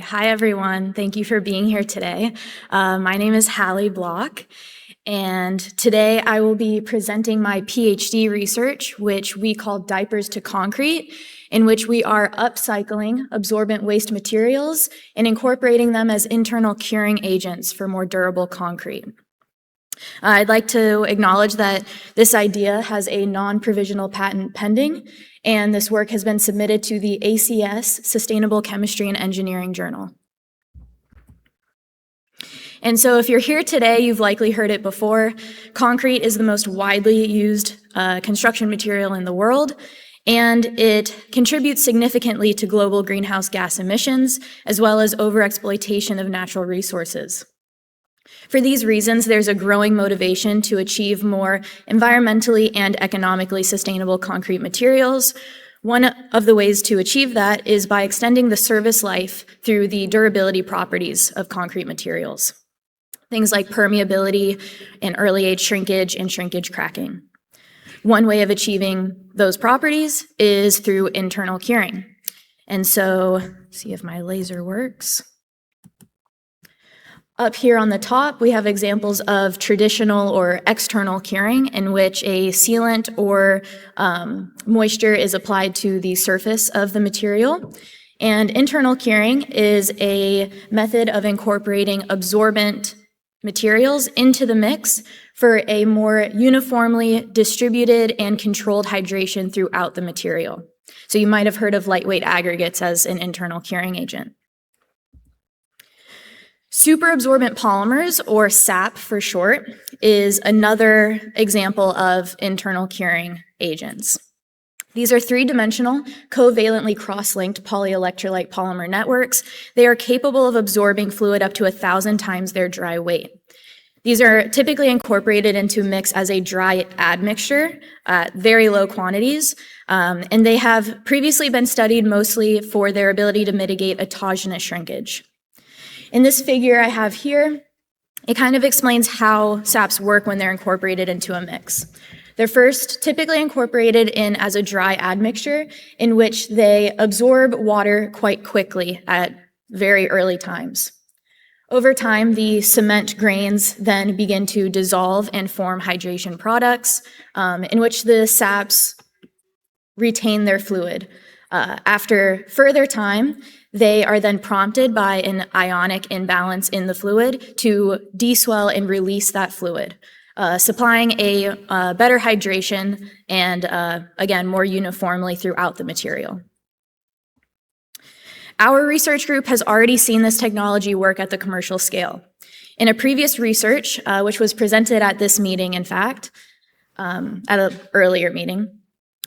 Hi, everyone. Thank you for being here today. My name is Halle Block, and today I will be presenting my PhD research, which we call Diapers to Concrete, in which we are upcycling absorbent waste materials and incorporating them as internal curing agents for more durable concrete. I'd like to acknowledge that this idea has a non-provisional patent pending, and this work has been submitted to the ACS Sustainable Chemistry and Engineering Journal. And so if you're here today, you've likely heard it before. Concrete is the most widely used construction material in the world, and it contributes significantly to global greenhouse gas emissions, as well as overexploitation of natural resources. For these reasons, there's a growing motivation to achieve more environmentally and economically sustainable concrete materials. One of the ways to achieve that is by extending the service life through the durability properties of concrete materials. Things like permeability and early age shrinkage and shrinkage cracking. One way of achieving those properties is through internal curing. And so, let's see if my laser works. Up here on the top, we have examples of traditional or external curing in which a sealant or moisture is applied to the surface of the material. And internal curing is a method of incorporating absorbent materials into the mix for a more uniformly distributed and controlled hydration throughout the material. So you might have heard of lightweight aggregates as an internal curing agent. Superabsorbent polymers, or SAP for short, is another example of internal curing agents. These are three-dimensional, covalently cross-linked polyelectrolyte polymer networks. They are capable of absorbing fluid up to 1,000 times their dry weight. These are typically incorporated into a mix as a dry admixture at very low quantities, and they have previously been studied mostly for their ability to mitigate autogenous shrinkage. In this figure I have here, it kind of explains how SAPs work when they're incorporated into a mix. They're first typically incorporated in as a dry admixture in which they absorb water quite quickly at very early times. Over time, the cement grains then begin to dissolve and form hydration products in which the SAPs retain their fluid. After further time, they are then prompted by an ionic imbalance in the fluid to deswell and release that fluid, supplying a better hydration and, again, more uniformly throughout the material. Our research group has already seen this technology work at the commercial scale. In a previous research, which was presented at this meeting, in fact, at an earlier meeting,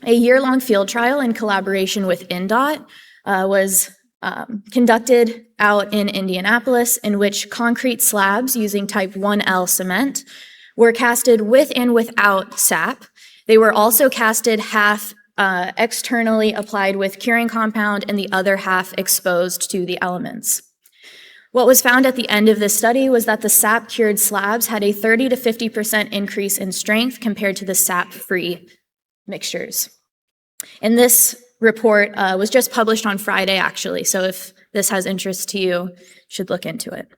a year-long field trial in collaboration with INDOT was conducted out in Indianapolis, in which concrete slabs using type 1L cement were casted with and without SAP. They were also casted half externally applied with curing compound and the other half exposed to the elements. What was found at the end of this study was that the SAP-cured slabs had a 30 to 50% increase in strength compared to the SAP-free mixtures. And this report was just published on Friday, actually, so if this has interest to you, you should look into it.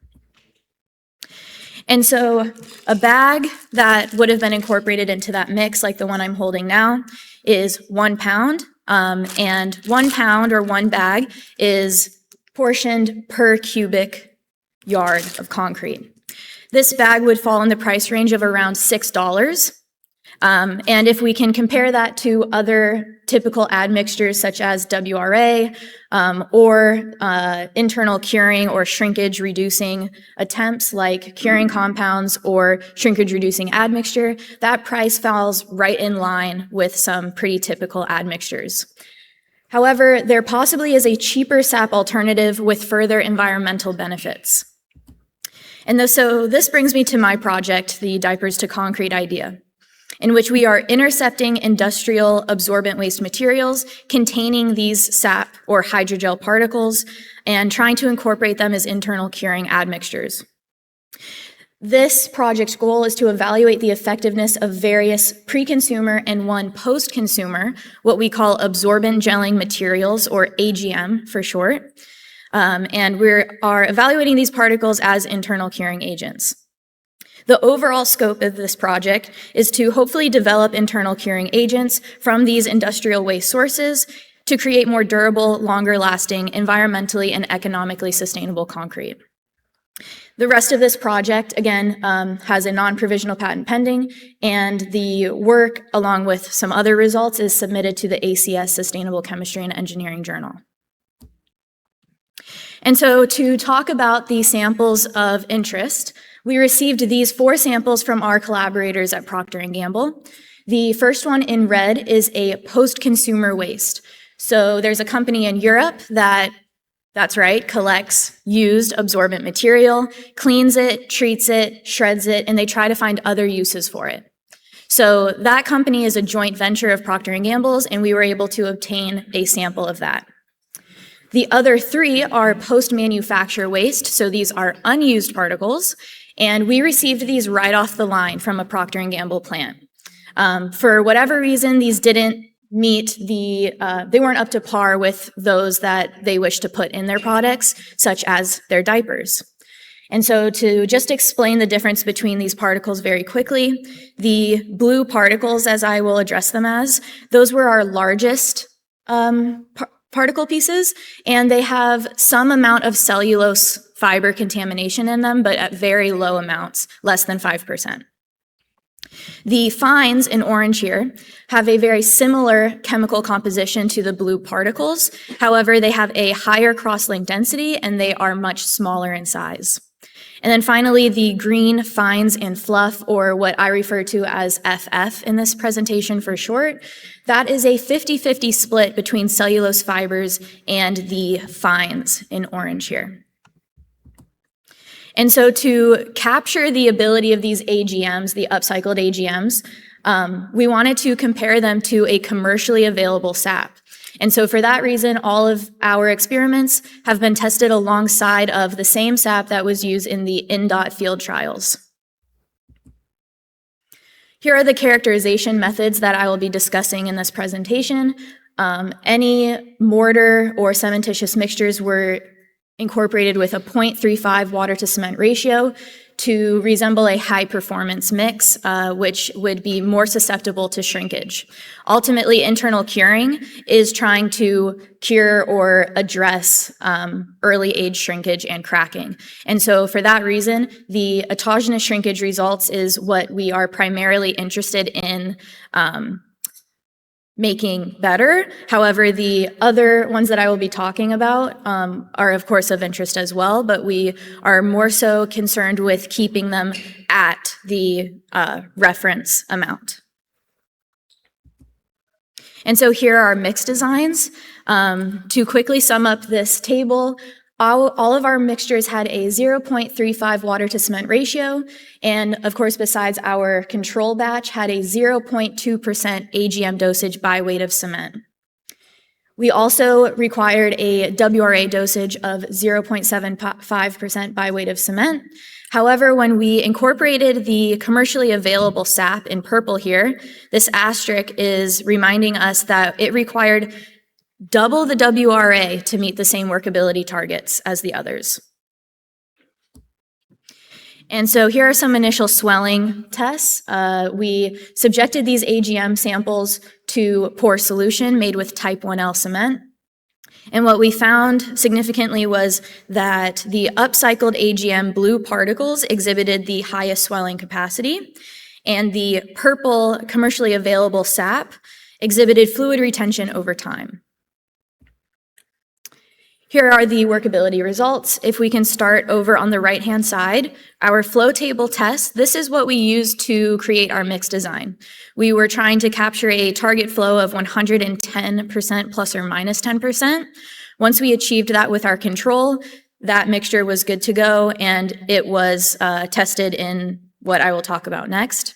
And so a bag that would have been incorporated into that mix, like the one I'm holding now, is 1 pound, and 1 pound or one bag is portioned per cubic yard of concrete. This bag would fall in the price range of around $6. And if we can compare that to other typical admixtures such as WRA or internal curing or shrinkage reducing attempts like curing compounds or shrinkage reducing admixture, that price falls right in line with some pretty typical admixtures. However, there possibly is a cheaper SAP alternative with further environmental benefits. And so this brings me to my project, the Diapers to Concrete idea, in which we are intercepting industrial absorbent waste materials containing these SAP or hydrogel particles and trying to incorporate them as internal curing admixtures. This project's goal is to evaluate the effectiveness of various pre-consumer and one post-consumer, what we call absorbent gelling materials, or AGM for short, and we are evaluating these particles as internal curing agents. The overall scope of this project is to hopefully develop internal curing agents from these industrial waste sources to create more durable, longer-lasting, environmentally and economically sustainable concrete. The rest of this project, again, has a non-provisional patent pending, and the work, along with some other results, is submitted to the ACS Sustainable Chemistry and Engineering Journal. And so to talk about the samples of interest, we received these 4 samples from our collaborators at Procter & Gamble. The first one in red is a post-consumer waste. So there's a company in Europe that's right, collects used absorbent material, cleans it, treats it, shreds it, and they try to find other uses for it. So that company is a joint venture of Procter & Gamble's, and we were able to obtain a sample of that. The other 3 are post-manufacture waste, so these are unused particles, and we received these right off the line from a Procter & Gamble plant. For whatever reason, these didn't meet they weren't up to par with those that they wish to put in their products, such as their diapers. And so to just explain the difference between these particles very quickly, the blue particles, as I will address them as, those were our largest particle pieces, and they have some amount of cellulose fiber contamination in them, but at very low amounts, less than 5%. The fines in orange here have a very similar chemical composition to the blue particles. However, they have a higher cross-link density and they are much smaller in size. And then finally, the green fines and fluff, or what I refer to as FF in this presentation for short, that is a 50-50 split between cellulose fibers and the fines in orange here. And so to capture the ability of these AGMs, the upcycled AGMs, we wanted to compare them to a commercially available sap. And so for that reason, all of our experiments have been tested alongside of the same sap that was used in the INDOT field trials. Here are the characterization methods that I will be discussing in this presentation. Any mortar or cementitious mixtures were incorporated with a 0.35 water to cement ratio to resemble a high performance mix, which would be more susceptible to shrinkage. Ultimately, internal curing is trying to cure or address early age shrinkage and cracking. And so for that reason, the autogenous shrinkage results is what we are primarily interested in making better. However, the other ones that I will be talking about are of course of interest as well, but we are more so concerned with keeping them at the reference amount. And so here are our mix designs. To quickly sum up this table, all of our mixtures had a 0.35 water to cement ratio, and of course, besides our control batch, had a 0.2% AGM dosage by weight of cement. We also required a WRA dosage of 0.75% by weight of cement. However, when we incorporated the commercially available sap in purple here, this asterisk is reminding us that it required double the WRA to meet the same workability targets as the others. And so here are some initial swelling tests. We subjected these AGM samples to pore solution made with type 1L cement. And what we found significantly was that the upcycled AGM blue particles exhibited the highest swelling capacity, and the purple commercially available sap exhibited fluid retention over time. Here are the workability results. If we can start over on the right-hand side, our flow table test, this is what we used to create our mix design. We were trying to capture a target flow of 110% plus or minus 10%. Once we achieved that with our control, that mixture was good to go, and it was tested in what I will talk about next.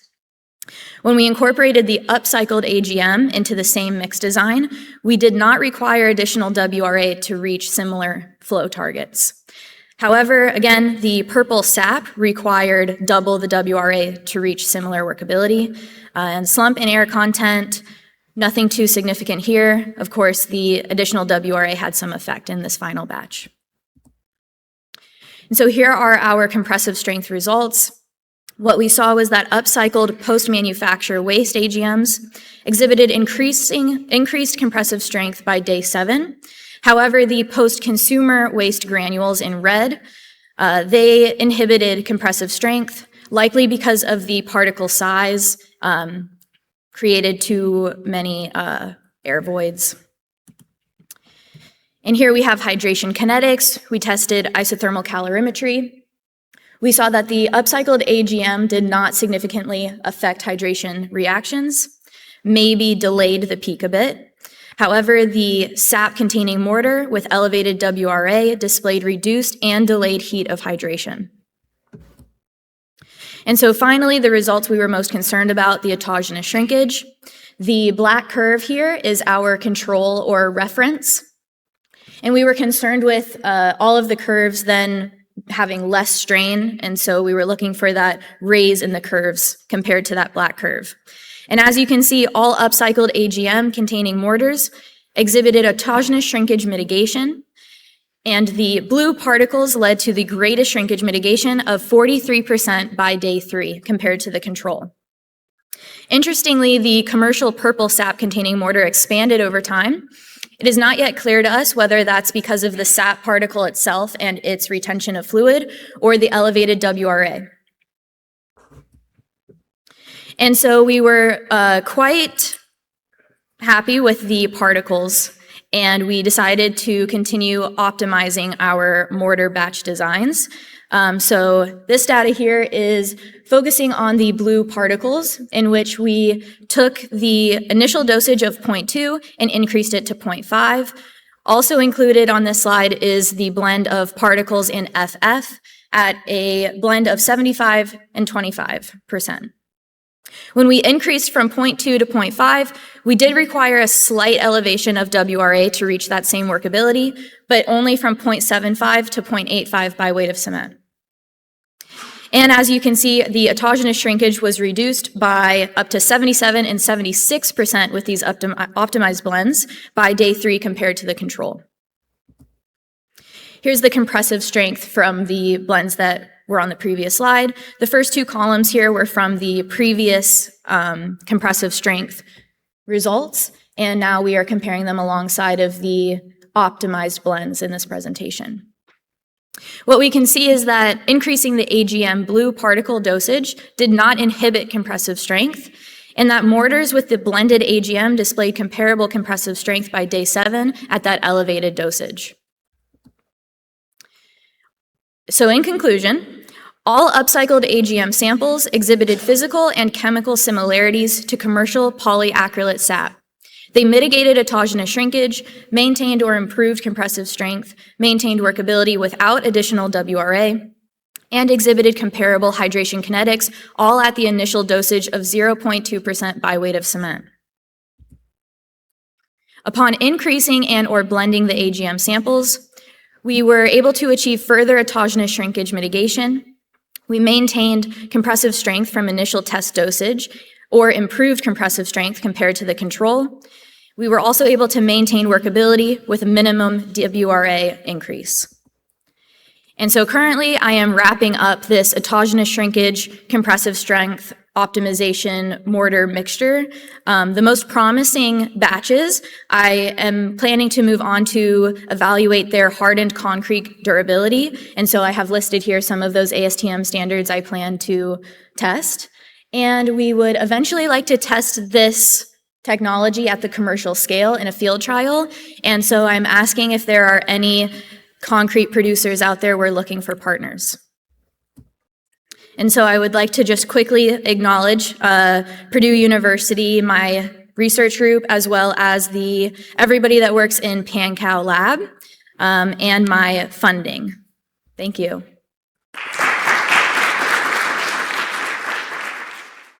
When we incorporated the upcycled AGM into the same mix design, we did not require additional WRA to reach similar flow targets. However, again, the purple sap required double the WRA to reach similar workability. And slump in air content, nothing too significant here. Of course, the additional WRA had some effect in this final batch. And so here are our compressive strength results. What we saw was that upcycled post-manufacture waste AGMs exhibited increased compressive strength by day 7. However, the post-consumer waste granules in red, they inhibited compressive strength, likely because of the particle size created too many air voids. And here we have hydration kinetics. We tested isothermal calorimetry. We saw that the upcycled AGM did not significantly affect hydration reactions, maybe delayed the peak a bit. However, the sap-containing mortar with elevated WRA displayed reduced and delayed heat of hydration. And so finally, the results we were most concerned about, the autogenous shrinkage. The black curve here is our control or reference. And we were concerned with all of the curves then having less strain, and so we were looking for that raise in the curves compared to that black curve. And as you can see, all upcycled AGM containing mortars exhibited autogenous shrinkage mitigation, and the blue particles led to the greatest shrinkage mitigation of 43% by day 3 compared to the control. Interestingly, the commercial purple sap containing mortar expanded over time. It is not yet clear to us whether that's because of the sap particle itself and its retention of fluid or the elevated WRA. And so we were quite happy with the particles, and we decided to continue optimizing our mortar batch designs. So this data here is focusing on the blue particles, in which we took the initial dosage of 0.2 and increased it to 0.5. Also included on this slide is the blend of particles in FF at a blend of 75 and 25%. When we increased from 0.2 to 0.5, we did require a slight elevation of WRA to reach that same workability, but only from 0.75 to 0.85 by weight of cement. And as you can see, the autogenous shrinkage was reduced by up to 77 and 76% with these optimized blends by day 3 compared to the control. Here's the compressive strength from the blends that were on the previous slide. The first 2 columns here were from the previous compressive strength results, and now we are comparing them alongside of the optimized blends in this presentation. What we can see is that increasing the AGM blue particle dosage did not inhibit compressive strength, and that mortars with the blended AGM displayed comparable compressive strength by day 7 at that elevated dosage. So in conclusion, all upcycled AGM samples exhibited physical and chemical similarities to commercial polyacrylate sap. They mitigated autogenous shrinkage, maintained or improved compressive strength, maintained workability without additional WRA, and exhibited comparable hydration kinetics, all at the initial dosage of 0.2% by weight of cement. Upon increasing and or blending the AGM samples, we were able to achieve further autogenous shrinkage mitigation. We maintained compressive strength from initial test dosage, or improved compressive strength compared to the control. We were also able to maintain workability with a minimum WRA increase. And so currently I am wrapping up this autogenous shrinkage, compressive strength, optimization mortar mixture. The most promising batches, I am planning to move on to evaluate their hardened concrete durability. And so I have listed here some of those ASTM standards I plan to test. And we would eventually like to test this technology at the commercial scale in a field trial. And so I'm asking if there are any concrete producers out there. We're looking for partners. And so I would like to just quickly acknowledge Purdue University, my research group, as well as everybody that works in PanCal Lab, and my funding. Thank you.